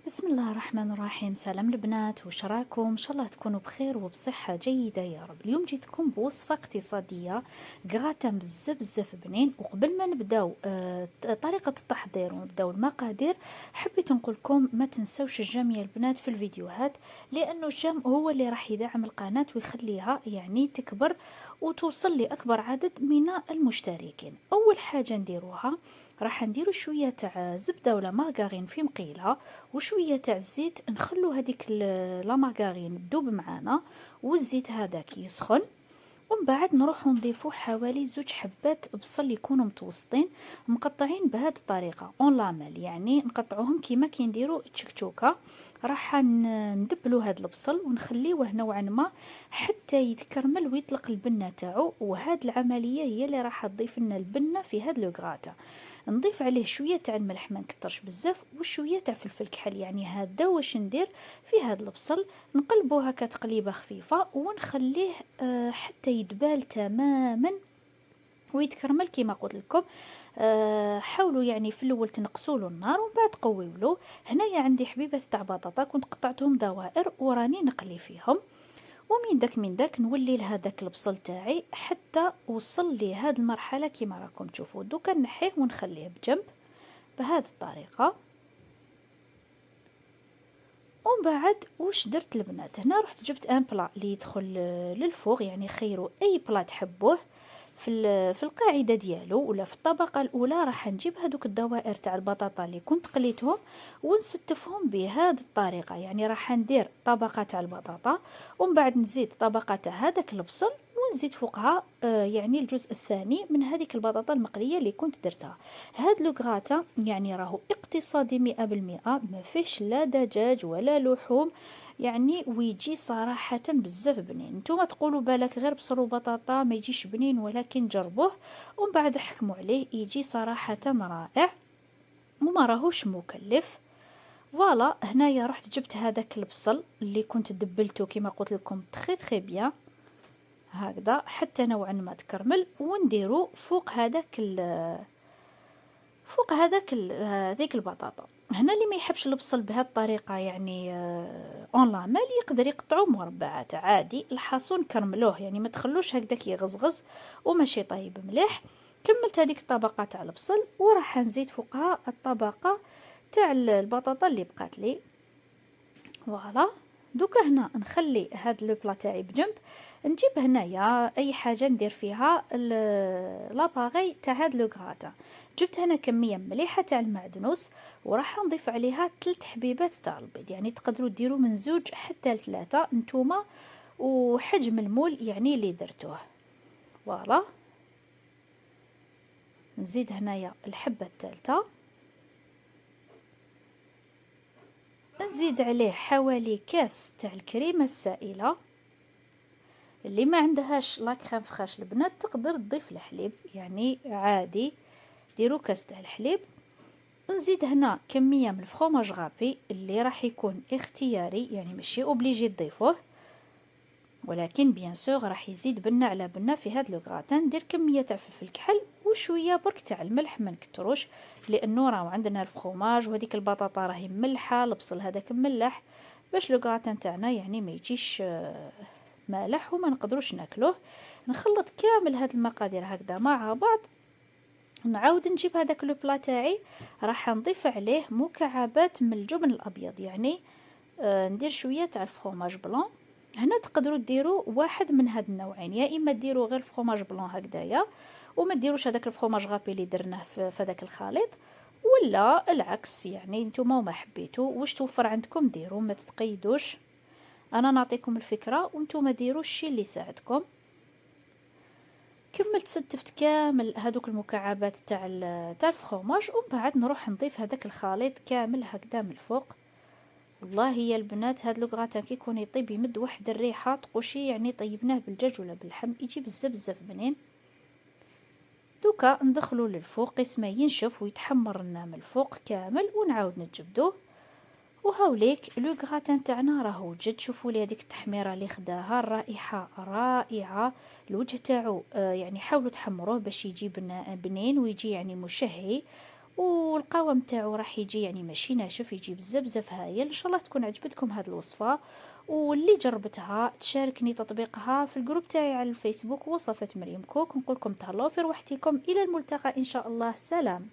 بسم الله الرحمن الرحيم. سلام البنات، وش راكم؟ ان شاء الله تكونوا بخير وبصحة جيدة يا رب. اليوم جيتكم بوصفة اقتصادية غراتة بزاف بنين. وقبل ما نبداو طريقة التحضير ونبداو المقادير، حبيت نقول لكم ما تنسوش الجيم يا البنات في الفيديوهات، لانه الجيم هو اللي راح يدعم القناة ويخليها يعني تكبر وتوصل لأكبر عدد من المشتركين. أول حاجة نديروها راح نديرو شوية تاع زبدة ولا مارغرين في مقيلة، وشويه تاع الزيت، نخلو هذيك لا مارغرين تذوب معانا والزيت هذاك يسخن. ومن بعد نروحو نضيفو حوالي 2 حبات بصل يكونوا متوسطين مقطعين بهذه الطريقه اون لاميل، يعني نقطعوهم كيما كنديروا التشكتوكه. راح ندبلو هذا البصل ونخليوه نوعا ما حتى يتكرمل ويطلق البنه تاعو، وهذه العمليه هي اللي راح تضيف لنا البنه في هذا لوغراتا. نضيف عليه شويه تاع الملح، ما نكترش بزاف، وشويه تاع فلفل كحل. يعني هذا واش ندير في هذا البصل، نقلبو هكا تقليبه خفيفه ونخليه حتى يدبال تماما ويتكرمل كيما قلت لكم. حاولوا يعني في الاول تنقصوا له النار ومن بعد قويوا له. هنايا عندي حبيبات تاع بطاطا كنت قطعتهم دوائر وراني نقلي فيهم، من داك نولي لهذاك البصل تاعي حتى وصل لي هذه المرحله كيما راكم تشوفوا. دوكا نحيه ونخليه بجنب بهذه الطريقه. ومن بعد واش درت البنات، هنا رحت جبت ان بلا اللي يدخل للفوق، يعني خيروا اي بلا تحبوه في القاعده ديالو ولا في الطبقه الاولى. راح نجيب هذوك الدوائر تاع البطاطا اللي كنت قليتهم ونستفهم بهذه الطريقه. يعني راح ندير طبقه تاع البطاطا ومن بعد نزيد طبقه تاع هذاك البصل ونزيد فوقها يعني الجزء الثاني من هذيك البطاطا المقليه اللي كنت درتها. هاد لو غراتا يعني راهو اقتصادي 100%، ما فيهش لا دجاج ولا لحوم، يعني ويجي صراحة بزاف بنين. نتوما تقولوا بالك غير بصل وبطاطا ما يجيش بنين، ولكن جربوه ومن بعد حكموا عليه، يجي صراحة رائع وما راهوش مكلف. فوالا هنايا رحت جبت هذاك البصل اللي كنت دبلته كما قلت لكم تخي بيان هكذا حتى نوعا ما تكرمل، ونديرو فوق هذيك البطاطا. هنا اللي ما يحبش البصل بهذه الطريقه يعني اون لاميل يقدر يقطعو مربعات عادي. الحاصون كرملوه يعني ما تخلوش هكذاك يغزغز وماشي طيب مليح. كملت هذيك الطبقه تاع البصل وراح نزيد فوقها الطبقه تاع البطاطا اللي بقات لي. فوالا دوكا هنا نخلي هاد لو بلا تاعي بجنب. نجيب هنايا اي حاجه ندير فيها لاباغي تاع هاد لو غراتا. جبت هنا كميه مليحه تاع المعدنوس وراح نضيف عليها 3 حبيبات تاع البيض، يعني تقدروا ديروا من 2 حتى 3 نتوما وحجم المول يعني اللي درتوه. فوالا نزيد هنايا الحبه الثالثه، نزيد عليه حوالي كاس تاع الكريمه السائله. اللي ما عندهاش لا كريم فريش البنات تقدر تضيف الحليب، يعني عادي ديروا كاس تاع الحليب. نزيد هنا كميه من الفرomاج غابي اللي راح يكون اختياري، يعني ماشي اوبليجي تضيفوه، ولكن بيان سور راح يزيد بنه على بنه في هذا لو غراتان. ندير كميه تاع فلفل كحل وشويه برك تاع الملح، ما نكتروش لانه راهو عندنا الفرomاج وهذيك البطاطا راهي ملحه، البصل هذاك ملح، باش لو غراتان تاعنا يعني ما يجيش مالح وما نقدروش ناكلوه. نخلط كامل هاد المقادير هكذا مع بعض. نعاود نجيب هذاك لو بلا تاعي راح نضيف عليه مكعبات من الجبن الابيض، يعني ندير شويه تاع الفرomاج بلون. هنا تقدروا ديروا واحد من هاد النوعين، يا اما ديروا غير الفرomاج بلون هكذايا وما ديروش هذاك الفرomاج غابي اللي درناه في هذاك الخليط، ولا العكس، يعني نتوما وما حبيتوا واش توفر عندكم ديروا، ما تتقيدوش. انا نعطيكم الفكره وانتم ديروا الشيء اللي يساعدكم. كملت ستفت كامل هذوك المكعبات تاع الفرomاج ومن بعد نروح نضيف هذاك الخليط كامل هكذا من الفوق. والله يا البنات هاد لو غراتان كي يكون يطيب يمد واحد الريحه تقوشي يعني طيبناه بالدجاج ولا باللحم يجي بزاف بنين. دوكا ندخلو للفوق قسمه ينشف ويتحمر لنا من الفوق كامل ونعاود نجبدوه. وهاوليك لو غراتان تاعنا راهو جد. شوفوا لي هذيك التحميره اللي خداها، الرائحه رائعه. الوجه تاعو يعني حاولوا تحمروه باش يجي بنين ويجي يعني مشهي والقوام تاعو راح يجي يعني ماشي ناشف، يجي بزاف بزاف هايل. ان شاء الله تكون عجبتكم هذه الوصفه، واللي جربتها تشاركني تطبيقها في الجروب تاعي على الفيسبوك وصفة مريم كوك. نقول لكم تهلاو في روحتكم، الى الملتقى ان شاء الله، سلام.